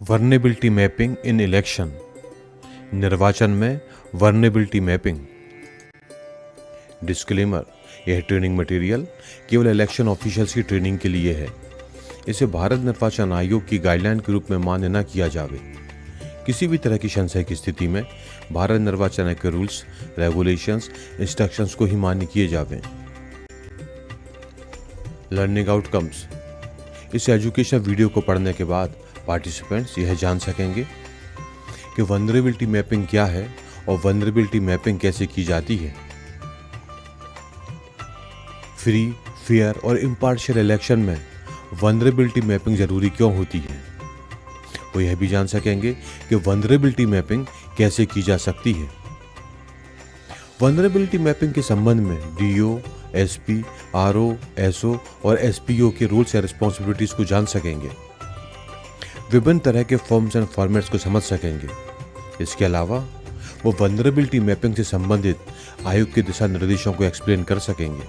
Vulnerability mapping इन election, निर्वाचन में vulnerability mapping. Disclaimer, यह ट्रेनिंग मटेरियल केवल इलेक्शन ऑफिशियल्स की ट्रेनिंग के लिए है। इसे भारत निर्वाचन आयोग की गाइडलाइन के रूप में मान्य न किया जावे। किसी भी तरह की संशय की स्थिति में भारत निर्वाचन आयोग के रूल्स, रेगुलेशंस, इंस्ट्रक्शंस को ही मान्य किए जावे। Learning outcomes. इस एजुकेशन वीडियो को पढ़ने के बाद पार्टिसिपेंट्स यह जान सकेंगे कि वल्नरेबिलिटी मैपिंग क्या है और वल्नरेबिलिटी मैपिंग कैसे की जाती है। फ्री, फेयर और इम्पार्शियल इलेक्शन में वल्नरेबिलिटी मैपिंग जरूरी क्यों होती है। वो यह भी जान सकेंगे कि वल्नरेबिलिटी मैपिंग कैसे की जा सकती है। वल्नरेबिलिटी मैपिंग के संबंध में डीओ, एसपी, आरओ, एसओ और एसपीओ के रूल्स या रिस्पॉन्सिबिलिटीज को जान सकेंगे। विभिन्न तरह के फॉर्म्स एंड फॉर्मेट्स को समझ सकेंगे। इसके अलावा वो वल्नरेबिलिटी मैपिंग से संबंधित आयोग के दिशा निर्देशों को एक्सप्लेन कर सकेंगे।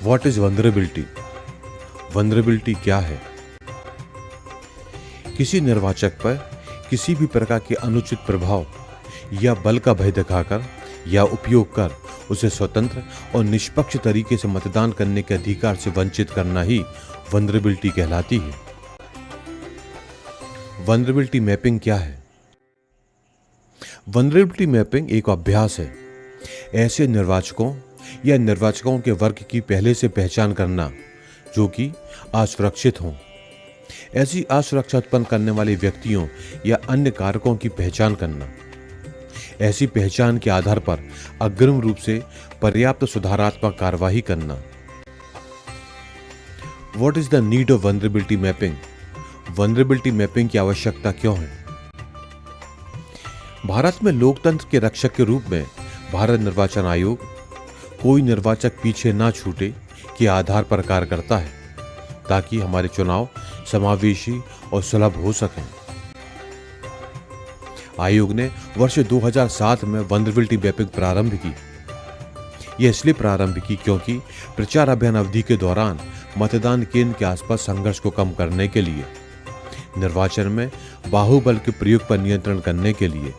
What is vulnerability? वल्नरेबिलिटी क्या है? किसी निर्वाचक पर किसी भी प्रकार के अनुचित प्रभाव या बल का भय दिखाकर या उपयोग कर उसे स्वतंत्र और निष्पक्ष तरीके से मतदान करने के अधिकार से वंचित करना ही वल्नरेबिलिटी कहलाती है। वल्नरेबिलिटी मैपिंग क्या है? वल्नरेबिलिटी मैपिंग एक अभ्यास है ऐसे निर्वाचकों या निर्वाचकों के वर्ग की पहले से पहचान करना जो कि असुरक्षित हों। ऐसी असुरक्षा उत्पन्न करने वाले व्यक्तियों या अन्य कारकों की पहचान करना। ऐसी पहचान के आधार पर अग्रिम रूप से पर्याप्त सुधारात्मक कार्यवाही करना। What is the need of vulnerability mapping? Vulnerability mapping की आवश्यकता क्यों है? भारत में लोकतंत्र के रक्षक के रूप में भारत निर्वाचन आयोग कोई निर्वाचक पीछे ना छूटे के आधार पर कार्य करता है ताकि हमारे चुनाव समावेशी और सुलभ हो सकें। आयोग ने वर्ष 2007 में वल्नरेबिलिटी मैपिंग प्रारंभ की। यह इसलिए प्रारंभ की क्योंकि प्रचार अभियान अवधि के दौरान मतदान केंद्र के आसपास संघर्ष को कम करने के लिए, निर्वाचन में बाहुबल के प्रयोग पर नियंत्रण करने के लिए,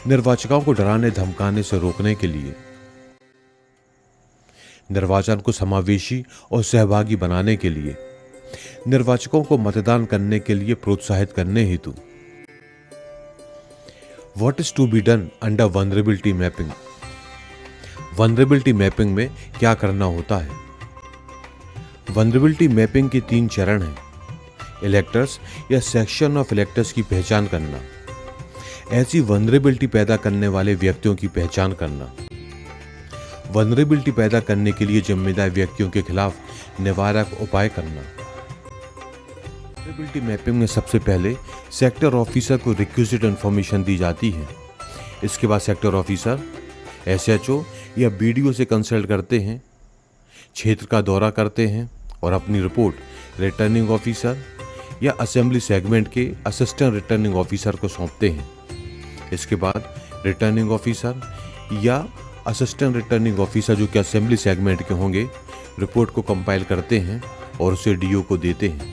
निर्वाचकों को डराने धमकाने से रोकने के लिए, निर्वाचन को समावेशी और सहभागी बनाने के लिए, निर्वाचकों को मतदान करने के लिए प्रोत्साहित करने हेतु। What is to be done under vulnerability mapping? Vulnerability mapping में क्या करना होता है? वल्नरेबिलिटी मैपिंग के 3 चरण हैं। इलेक्टर्स या सेक्शन ऑफ इलेक्टर्स की पहचान करना, ऐसी वल्नरेबिलिटी पैदा करने वाले व्यक्तियों की पहचान करना, वल्नरेबिलिटी पैदा करने के लिए जिम्मेदार व्यक्तियों के खिलाफ निवारक उपाय करना। वल्नरेबिलिटी मैपिंग में सबसे पहले सेक्टर ऑफिसर को रिक्विजिट इंफॉर्मेशन दी जाती है। इसके बाद सेक्टर ऑफिसर एसएचओ या बीडीओ से कंसल्ट करते हैं, क्षेत्र का दौरा करते हैं और अपनी रिपोर्ट रिटर्निंग ऑफिसर या असेंबली सेगमेंट के असिस्टेंट रिटर्निंग ऑफिसर को सौंपते हैं। इसके बाद रिटर्निंग ऑफिसर या असिस्टेंट रिटर्निंग ऑफिसर जो कि असेंबली सेगमेंट के होंगे रिपोर्ट को कंपाइल करते हैं और उसे डीओ को देते हैं।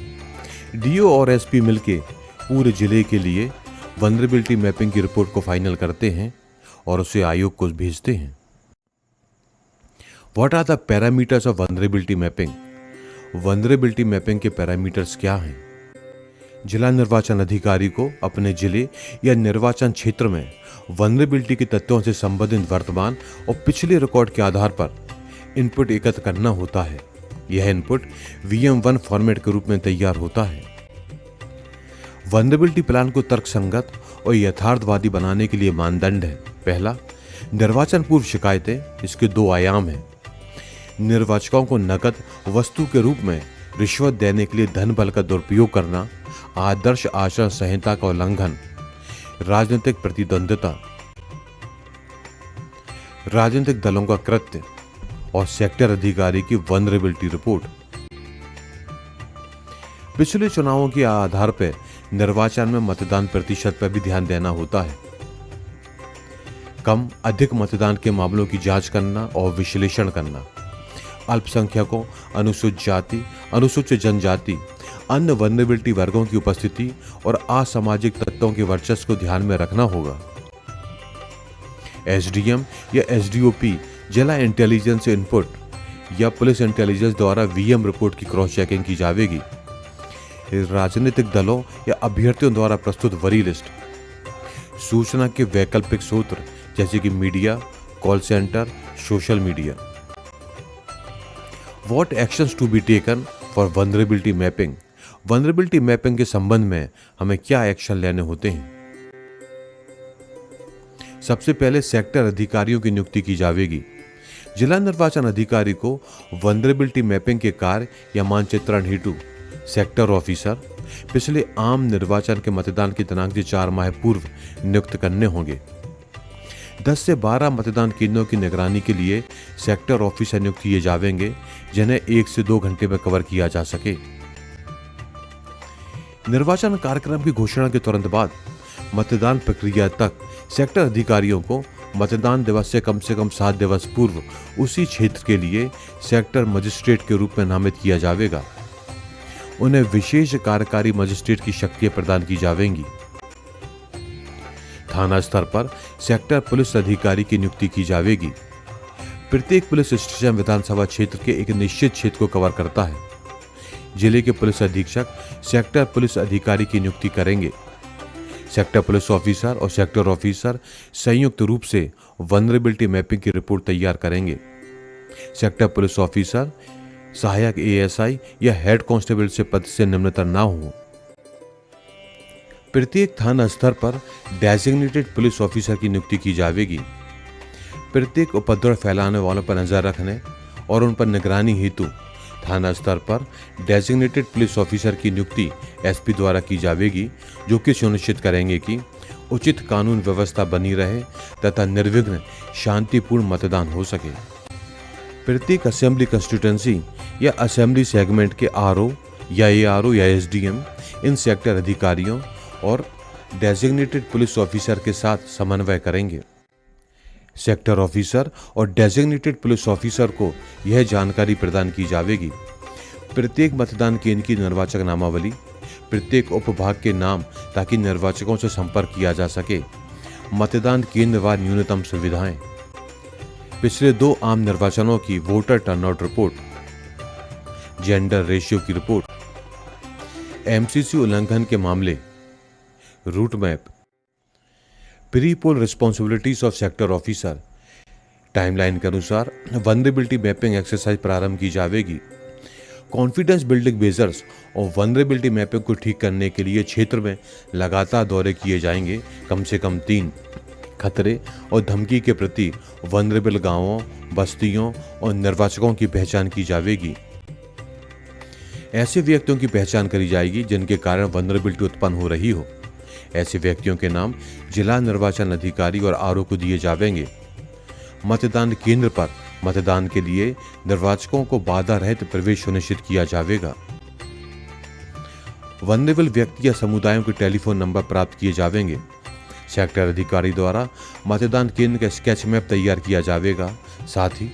डीओ और एसपी मिलके पूरे जिले के लिए वल्नरेबिलिटी मैपिंग की रिपोर्ट को फाइनल करते हैं और उसे आयोग को भेजते हैं। What are the parameters of vulnerability mapping? Vulnerability mapping के पैरामीटर्स क्या हैं? जिला निर्वाचन अधिकारी को अपने जिले या निर्वाचन क्षेत्र में वल्नरेबिलिटी के तथ्यों से संबंधित वर्तमान और पिछले रिकॉर्ड के आधार पर इनपुट एकत्र करना होता है। यह इनपुट VM1 फॉर्मेट के रूप में तैयार होता है। वल्नरेबिलिटी प्लान को तर्कसंगत और यथार्थवादी बनाने के लिए मानदंड है। पहला, निर्वाचन पूर्व शिकायतें। इसके 2 आयाम हैं। निर्वाचकों को नकद वस्तु के रूप में रिश्वत देने के लिए धन बल का दुरुपयोग करना, आदर्श आचरण संहिता का उल्लंघन, राजनीतिक प्रतिद्वंद्विता, राजनीतिक दलों का कृत्य और सेक्टर अधिकारी की वल्नरेबिलिटी रिपोर्ट। पिछले चुनावों के आधार पर निर्वाचन में मतदान प्रतिशत पर भी ध्यान देना होता है। कम अधिक मतदान के मामलों की जांच करना और विश्लेषण करना, अल्पसंख्यकों, अनुसूचित जाति, अनुसूचित जनजाति, अन्य वल्नरेबिलिटी वर्गों की उपस्थिति और असामाजिक तत्वों के वर्चस्व को ध्यान में रखना होगा। एसडीएम या एसडीओपी जिला इंटेलिजेंस इनपुट या पुलिस इंटेलिजेंस द्वारा वीएम रिपोर्ट की क्रॉस चेकिंग की जाएगी। राजनीतिक दलों या अभ्यर्थियों द्वारा प्रस्तुत वरी लिस्ट, सूचना के वैकल्पिक सूत्र जैसे कि media, call centre, social media. What actions to be taken for vulnerability mapping. Vulnerability mapping के संबंध में हमें क्या एक्शन लेने होते हैं? सबसे पहले सेक्टर अधिकारियों की नियुक्ति की जाएगी। जिला निर्वाचन अधिकारी को वल्नरेबिलिटी मैपिंग के कार्य या मानचित्रण हेतु सेक्टर ऑफिसर पिछले आम निर्वाचन के मतदान की दिनांक से 4 माह पूर्व नियुक्त करने होंगे। 10 से 12 मतदान केंद्रों की निगरानी के लिए सेक्टर ऑफिसर नियुक्त किए जाएंगे, जिन्हें 1 से 2 घंटे में कवर किया जा सके। निर्वाचन कार्यक्रम की घोषणा के तुरंत बाद मतदान प्रक्रिया तक सेक्टर अधिकारियों को मतदान दिवस से कम 7 दिवस पूर्व उसी क्षेत्र के लिए सेक्टर मजिस्ट्रेट के रूप में नामित किया जाएगा। उन्हें विशेष कार्यकारी मजिस्ट्रेट की शक्तियां प्रदान की जाएंगी। थाना स्तर पर सेक्टर पुलिस अधिकारी की नियुक्ति की जाएगी। प्रत्येक पुलिस स्टेशन विधानसभा क्षेत्र के एक निश्चित क्षेत्र को कवर करता है। जिले के पुलिस अधीक्षक सेक्टर पुलिस अधिकारी की नियुक्ति करेंगे। सेक्टर पुलिस ऑफिसर और सेक्टर ऑफिसर संयुक्त रूप से वल्नरेबिलिटी मैपिंग की रिपोर्ट तैयार करेंगे। सेक्टर पुलिस ऑफिसर सहायक एएसआई या हेड कांस्टेबल से पद से निम्नतर ना हो। प्रत्येक थाना स्तर पर डेजिग्नेटेड पुलिस ऑफिसर की नियुक्ति की जाएगी। प्रत्येक उपद्रव फैलाने वालों पर नजर रखने और उन पर निगरानी हेतु थाना स्तर पर डेजिग्नेटेड पुलिस ऑफिसर की नियुक्ति एसपी द्वारा की जाएगी, जो कि सुनिश्चित करेंगे कि उचित कानून व्यवस्था बनी रहे तथा निर्विघ्न शांतिपूर्ण मतदान हो सके। प्रत्येक असेंबली कंस्टिट्यूएंसी या असेंबली सेगमेंट के आरओ या एआरओ या एसडीएम इन सेक्टर अधिकारियों और डेजिग्नेटेड पुलिस ऑफिसर के साथ समन्वय करेंगे। सेक्टर ऑफिसर और डेजिग्नेटेड पुलिस ऑफिसर को यह जानकारी प्रदान की जाएगी। प्रत्येक मतदान केंद्र की निर्वाचक नामावली, प्रत्येक उपभाग के नाम, ताकि निर्वाचकों से संपर्क किया जा सके। मतदान केंद्रवार न्यूनतम सुविधाएं, पिछले 2 आम निर्वाचनों की voter turnout report, gender ratio की रिपोर्ट, एमसीसी उल्लंघन के मामले, route map, pre poll responsibilities of sector officer. Timeline के अनुसार वल्नरेबिलिटी मैपिंग एक्सरसाइज प्रारंभ की जाएगी। कॉन्फिडेंस बिल्डिंग मेजर्स और वल्नरेबिलिटी मैपिंग को ठीक करने के लिए क्षेत्र में लगातार दौरे किए जाएंगे। कम से कम 3 खतरे और धमकी के प्रति वल्नरेबल गांवों, बस्तियों और निर्वाचकों की पहचान की जाएगी। ऐसे व्यक्तियों की पहचान करी जाएगी जिनके कारण वल्नरेबिलिटी उत्पन्न हो रही हो। ऐसे व्यक्तियों के नाम जिला निर्वाचन अधिकारी और आरओ को दिए जाएंगे। मतदान केंद्र पर मतदान के लिए निर्वाचकों को बाधा रहित प्रवेश सुनिश्चित किया जाएगा। वल्नरेबल व्यक्ति या समुदायों के टेलीफोन नंबर प्राप्त किए जाएंगे। सेक्टर अधिकारी द्वारा मतदान केंद्र का स्केच मैप तैयार किया जाएगा। साथ ही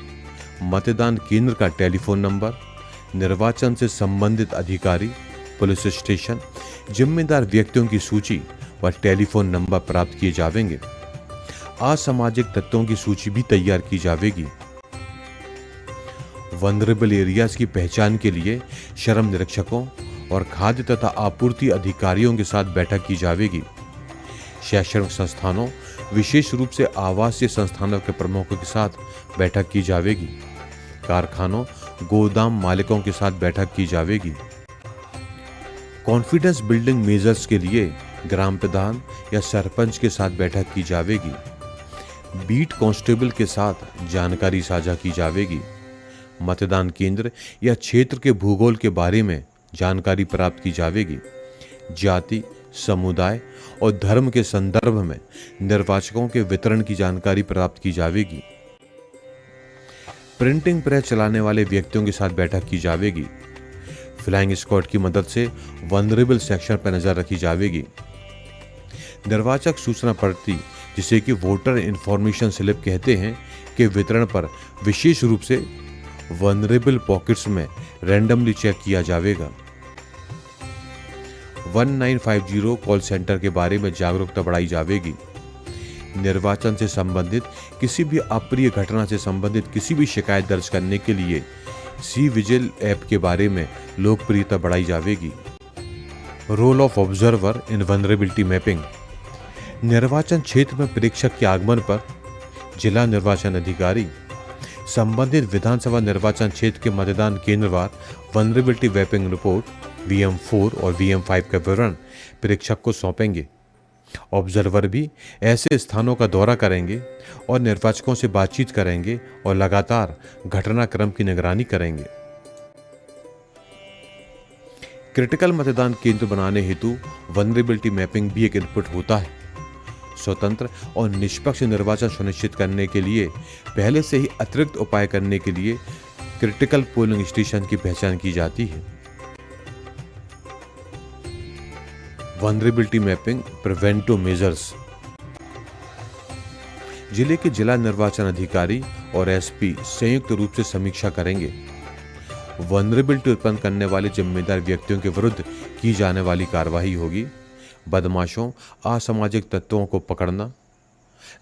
मतदान केंद्र का टेलीफोन नंबर, निर्वाचन से संबंधित अधिकारी, पुलिस स्टेशन, जिम्मेदार व्यक्तियों की सूची व टेलीफोन नंबर प्राप्त किए जाएंगे। असामाजिक तत्वों की सूची भी तैयार की जाएगी। वल्नरेबल एरियाज की पहचान के लिए श्रम निरीक्षकों और खाद्य तथा आपूर्ति अधिकारियों के साथ बैठक की जाएगी। शैक्षणिक संस्थानों, विशेष रूप से आवासीय संस्थानों के प्रमुखों के साथ बैठक की जाएगी। कारखानों, गोदाम मालिकों के साथ बैठक की जाएगी। कॉन्फिडेंस बिल्डिंग मेजर्स के लिए ग्राम प्रधान या सरपंच के साथ बैठक की जाएगी। बीट कांस्टेबल के साथ जानकारी साझा की जाएगी। मतदान केंद्र या क्षेत्र के भूगोल के बारे में जानकारी प्राप्त की जाएगी। जाति, समुदाय और धर्म के संदर्भ में निर्वाचकों के वितरण की जानकारी प्राप्त की जाएगी। प्रिंटिंग प्रेस चलाने वाले व्यक्तियों के साथ बैठक की जाएगी। फ्लाइंग स्क्वाड की मदद से वल्नरेबल सेक्शन पर नजर रखी जाएगी। निर्वाचक सूचना पर्ची, जिसे कि वोटर इंफॉर्मेशन स्लिप कहते हैं, के वितरण पर विशेष रूप से वल्नरेबल पॉकेट्स में रैंडमली चेक किया जाएगा। 1950 कॉल सेंटर के बारे में जागरूकता बढ़ाई जाएगी। निर्वाचन से संबंधित किसी भी अप्रिय घटना से संबंधित किसी भी शिकायत दर्ज करने के लिए सी विजिल ऐप के बारे में लोकप्रियता बढ़ाई जाएगी। Role of observer in vulnerability mapping. निर्वाचन क्षेत्र में प्रेक्षक के आगमन पर जिला निर्वाचन अधिकारी संबंधित विधानसभा निर्वाचन क्षेत्र के मतदान केंद्रवार वल्नरेबिलिटी मैपिंग रिपोर्ट VM4 और VM5 का विवरण प्रेक्षक को सौंपेंगे। ऑब्जर्वर भी ऐसे स्थानों का दौरा करेंगे और निर्वाचकों से बातचीत करेंगे और लगातार घटनाक्रम की निगरानी करेंगे। क्रिटिकल मतदान केंद्र बनाने हेतु वल्नरेबिलिटी मैपिंग भी एक इनपुट होता है। स्वतंत्र और निष्पक्ष निर्वाचन सुनिश्चित करने के लिए पहले से ही अतिरिक्त उपाय करने के लिए क्रिटिकल पोलिंग स्टेशन की पहचान की जाती है। Vulnerability mapping preventive measures. जिले के जिला निर्वाचन अधिकारी और SP संयुक्त रूप से समीक्षा करेंगे। वल्नरेबिलिटी उत्पन्न करने वाले जिम्मेदार व्यक्तियों के विरुद्ध की जाने वाली कार्रवाई होगी। बदमाशों, असामाजिक तत्वों को पकड़ना,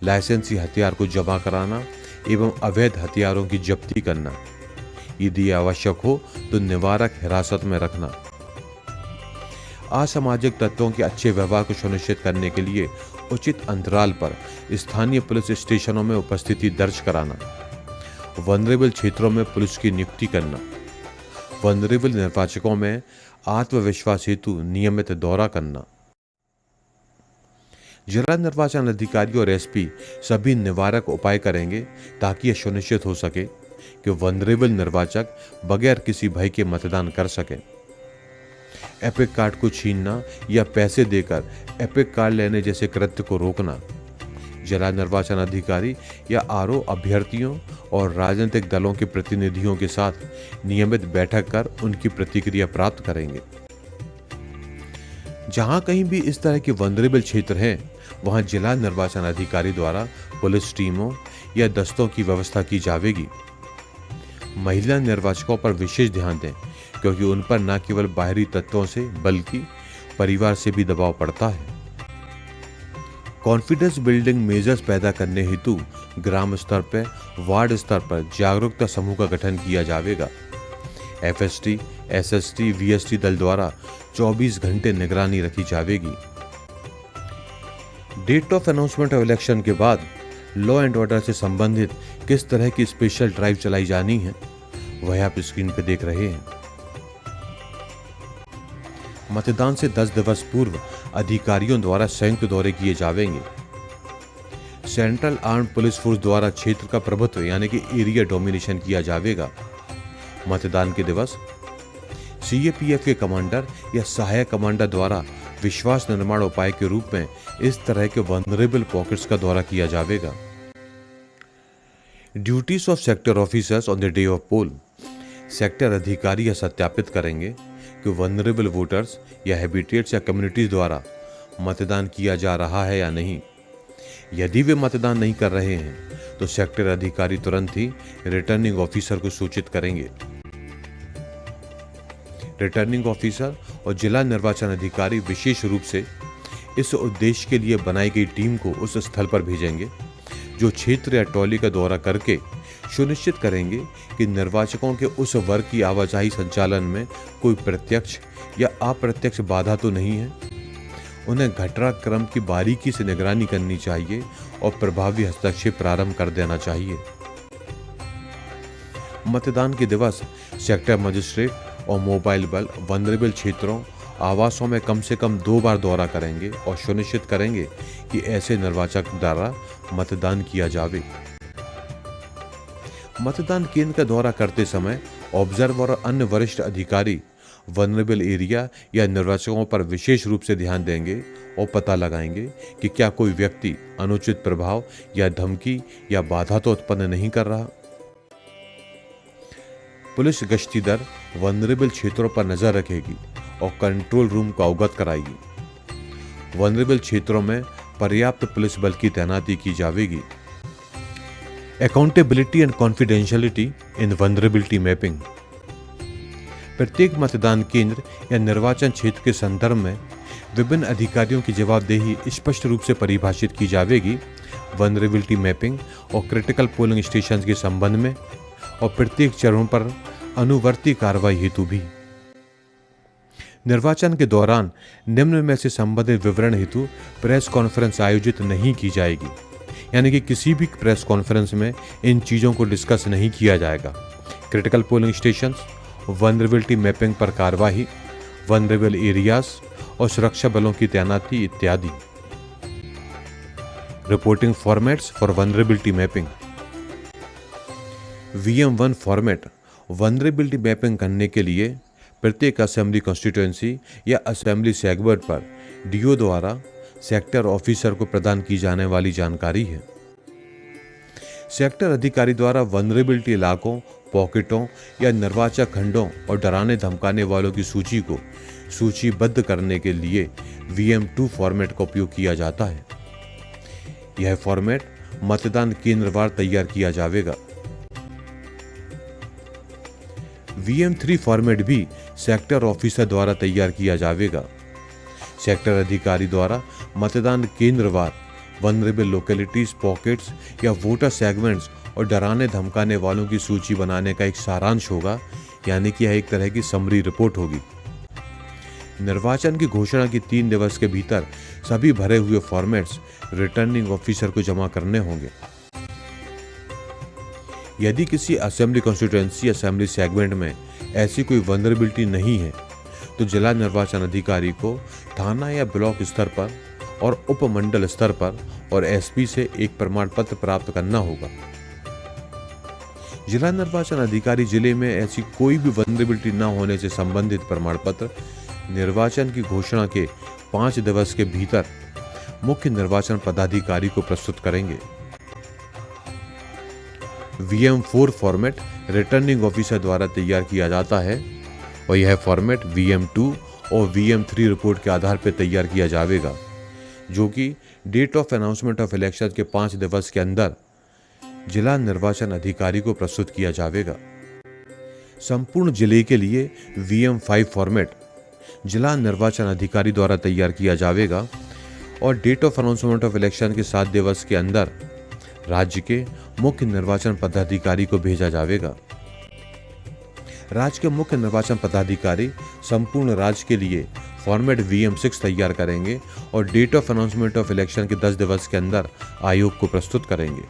लाइसेंसी हथियार को जमा कराना एवं अवैध हथियारों की जब्ती करना। यदि आवश्यक हो तो निवारक हिरासत में रखना। असामाजिक तत्वों के अच्छे व्यवहार को सुनिश्चित करने के लिए उचित अंतराल पर स्थानीय पुलिस स्टेशनों में उपस्थिति दर्ज कराना। वल्नरेबल क्षेत्रों में पुलिस की नियुक्ति करना। वल्नरेबल निर्वाचकों में आत्मविश्वास हेतु नियमित दौरा करना। जिला निर्वाचन अधिकारी और SP सभी निवारक उपाय करेंगे ताकि यह सुनिश्चित हो सके कि वल्नरेबल निर्वाचक बगैर किसी भय के मतदान कर सके। एपिक कार्ड को छीनना या पैसे देकर एपिक कार्ड लेने जैसे कृत्य को रोकना। जिला निर्वाचन अधिकारी या RO अभ्यर्थियों और राजनीतिक दलों के प्रतिनिधियों के साथ नियमित बैठक कर उनकी प्रतिक्रिया प्राप्त करेंगे। जहां कहीं भी इस तरह के वल्नरेबल क्षेत्र हैं, वहां जिला निर्वाचन अधिकारी द्वारा पुलिस टीमों या दस्तों की व्यवस्था की जाएगी। महिला निर्वाचकों पर विशेष ध्यान दें क्योंकि उन पर न केवल बाहरी तत्वों से बल्कि परिवार से भी दबाव पड़ता है। कॉन्फिडेंस बिल्डिंग मेजर्स पैदा करने हेतु ग्राम स्तर पर, वार्ड स्तर पर जागरूकता समूह का गठन किया जाएगा। FST, SST, VST दल द्वारा 24 घंटे निगरानी रखी जाएगी। Date of announcement of election के बाद लॉ एंड ऑर्डर से संबंधित किस तरह की स्पेशल ड्राइव चलाई जानी है वह आप स्क्रीन पर देख रहे हैं। मतदान से 10 दिवस पूर्व अधिकारियों द्वारा संयुक्त दौरे किए जाएंगे। सेंट्रल आर्म्ड पुलिस फोर्स द्वारा क्षेत्र का प्रभुत्व यानी कि एरिया डोमिनेशन किया जाएगा। मतदान के दिवस CAPF के कमांडर या सहायक कमांडर द्वारा विश्वास निर्माण उपाय के रूप में इस तरह के वल्नरेबल पॉकेट्स का दौरा किया जाएगा। Duties of sector officers on the day of poll. Sector अधिकारी यह सत्यापित करेंगे कि वल्नरेबल वोटर्स या हैबिटेट्स या कम्युनिटीज द्वारा मतदान किया जा रहा है या नहीं। यदि वे मतदान नहीं कर रहे हैं तो सेक्टर अधिकारी तुरंत ही रिटर्निंग ऑफिसर को सूचित करेंगे। रिटर्निंग ऑफिसर और जिला निर्वाचन अधिकारी विशेष रूप से इस उद्देश्य के लिए बनाई गई टीम को उस स्थल पर भेजेंगे जो क्षेत्र या टोली का दौरा करके सुनिश्चित करेंगे कि निर्वाचकों के उस वर्ग की आवाजाही संचालन में कोई प्रत्यक्ष या अप्रत्यक्ष बाधा तो नहीं है। उन्हें घटनाक्रम की बारीकी से निगरानी करनी चाहिए और प्रभावी हस्तक्षेप प्रारंभ कर देना चाहिए। मतदान के दिवस सेक्टर मजिस्ट्रेट और मोबाइल बल वल्नरेबल क्षेत्रों, आवासों में कम से कम 2 बार दौरा करेंगे और सुनिश्चित करेंगे कि ऐसे निर्वाचक द्वारा मतदान किया जाए। मतदान केंद्र का दौरा करते समय ऑब्जर्वर और अन्य वरिष्ठ अधिकारी वल्नरेबल एरिया या निर्वाचकों पर विशेष रूप से ध्यान देंगे और पता लगाएंगे कि क्या कोई व्यक्ति अनुचित प्रभाव या धमकी या बाधा तो उत्पन्न नहीं कर रहा। पुलिस गश्ती दल वल्नरेबल क्षेत्रों पर नजर रखेगी और कंट्रोल रूम को अवगत कराएगी। वल्नरेबल क्षेत्रों में पर्याप्त पुलिस बल की तैनाती की जाएगी। Accountability and confidentiality in vulnerability mapping. प्रत्येक मतदान केंद्र या निर्वाचन क्षेत्र के संदर्भ में विभिन्न अधिकारियों की जवाबदेही स्पष्ट रूप से परिभाषित की जाएगी वल्नरेबिलिटी मैपिंग और क्रिटिकल पोलिंग स्टेशन के संबंध में, और प्रत्येक चरण पर अनुवर्ती कार्रवाई हेतु भी। निर्वाचन के दौरान निम्न में से संबंधित विवरण हेतु प्रेस कॉन्फ्रेंस आयोजित नहीं की जाएगी, यानी कि किसी भी प्रेस कॉन्फ्रेंस में इन चीज़ों को डिस्कस नहीं किया जाएगा। Critical polling stations, vulnerability mapping पर कार्रवाई, वल्नरेबल एरियाज और सुरक्षा बलों की तैनाती इत्यादि। Reporting formats for vulnerability mapping. VM1 format vulnerability mapping करने के लिए प्रत्येक असेंबली कॉन्स्टिट्यूएंसी या असेंबली सेगमेंट पर DO द्वारा सेक्टर ऑफिसर को प्रदान की जाने वाली जानकारी है। सेक्टर अधिकारी द्वारा वल्नरेबिलिटी इलाकों, पॉकेटों या निर्वाचक खंडों और डराने धमकाने वालों की सूची को सूचीबद्ध करने के लिए VM2 फॉर्मेट का उपयोग किया जाता है। यह फॉर्मेट मतदान केंद्रवार तैयार किया जाएगा। VM3 फॉर्मेट भी सेक्टर ऑफिसर द्वारा तैयार किया जाएगा। सेक्टर अधिकारी द्वारा मतदान केंद्रवार वल्नरेबल लोकेलिटीज, पॉकेट्स या वोटर सेगमेंट्स और डराने धमकाने वालों की सूची बनाने का एक सारांश होगा, यानी कि यह एक तरह की समरी रिपोर्ट होगी। निर्वाचन की घोषणा की 3 दिवस के भीतर सभी भरे हुए फॉर्मेट्स रिटर्निंग ऑफिसर को जमा करने होंगे। यदि किसी असेंबली कॉन्स्टिट्यूएंसी असेंबली सेगमेंट में ऐसी कोई वल्नरेबिलिटी नहीं है तो जिला निर्वाचन अधिकारी को थाना या ब्लॉक स्तर पर और उपमंडल स्तर पर और SP से एक प्रमाण पत्र प्राप्त करना होगा। जिला निर्वाचन अधिकारी जिले में ऐसी कोई भी वल्नरेबिलिटी न होने से संबंधित प्रमाण पत्र निर्वाचन की घोषणा के 5 दिवस के भीतर मुख्य निर्वाचन पदाधिकारी को प्रस्तुत करेंगे। VM4 फॉर्मेट रिटर्निंग ऑफिसर द्वारा तैयार किया जाता है और यह फॉर्मेट VM2 और VM3 रिपोर्ट के आधार पर तैयार किया जाएगा, जो कि date of announcement of election के 5 दिवस के अंदर जिला निर्वाचन अधिकारी को प्रस्तुत किया जाएगा। संपूर्ण जिले के लिए VM5 फॉर्मेट जिला निर्वाचन अधिकारी द्वारा तैयार किया जाएगा और date of announcement of election के 7 दिवस के अंदर राज्य के मुख्य निर्वाचन पदाधिकारी को भेजा जाएगा। राज्य के मुख्य निर्वाचन पदाधिकारी संपूर्ण राज्य के लिए फॉर्मेट VM6 तैयार करेंगे और date of announcement of election के 10 दिवस के अंदर आयोग को प्रस्तुत करेंगे।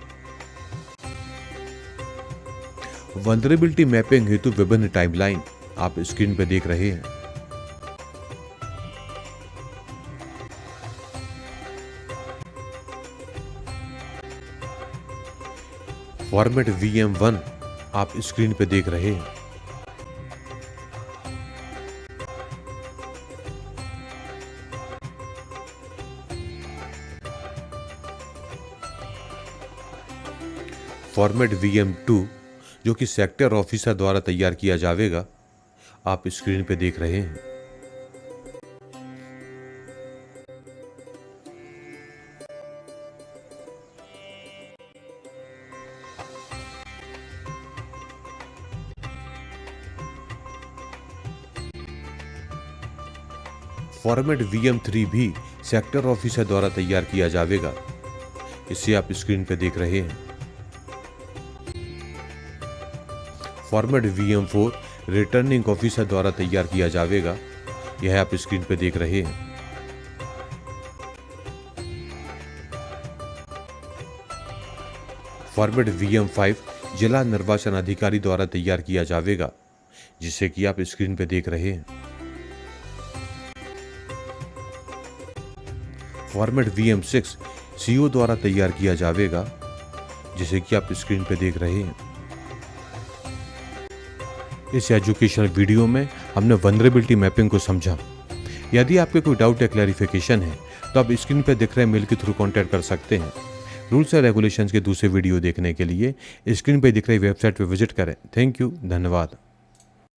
वल्नरेबिलिटी मैपिंग हेतु विभिन्न टाइमलाइन आप स्क्रीन पर देख रहे हैं। फॉर्मेट VM1 आप स्क्रीन पे देख रहे हैं। फॉर्मेट VM2 जो कि सेक्टर ऑफिसर द्वारा तैयार किया जाएगा, आप स्क्रीन पे देख रहे हैं। फॉर्मेट VM3 भी सेक्टर ऑफिसर द्वारा तैयार किया जाएगा, इसे आप स्क्रीन पे देख रहे हैं। फॉर्मेट VM4 रिटर्निंग ऑफिसर द्वारा तैयार किया जाएगा, यह आप स्क्रीन पे देख रहे हैं। फॉर्मेट VM5 जिला निर्वाचन अधिकारी द्वारा तैयार किया जाएगा, जिसे कि आप स्क्रीन पे देख रहे हैं। फॉर्मेट VM6 CO द्वारा तैयार किया जाएगा, जिसे कि आप स्क्रीन पे देख रहे हैं। इस एजुकेशनल वीडियो में हमने वल्नरेबिलिटी मैपिंग को समझा। यदि आपके कोई डाउट या क्लैरिफिकेशन है तो आप स्क्रीन पे दिख रहे मेल के थ्रू कांटेक्ट कर सकते हैं। रूल्स और रेगुलेशंस के दूसरे वीडियो देखने के लिए स्क्रीन पे दिख रही वेबसाइट पे विजिट करें। थैंक यू, धन्यवाद।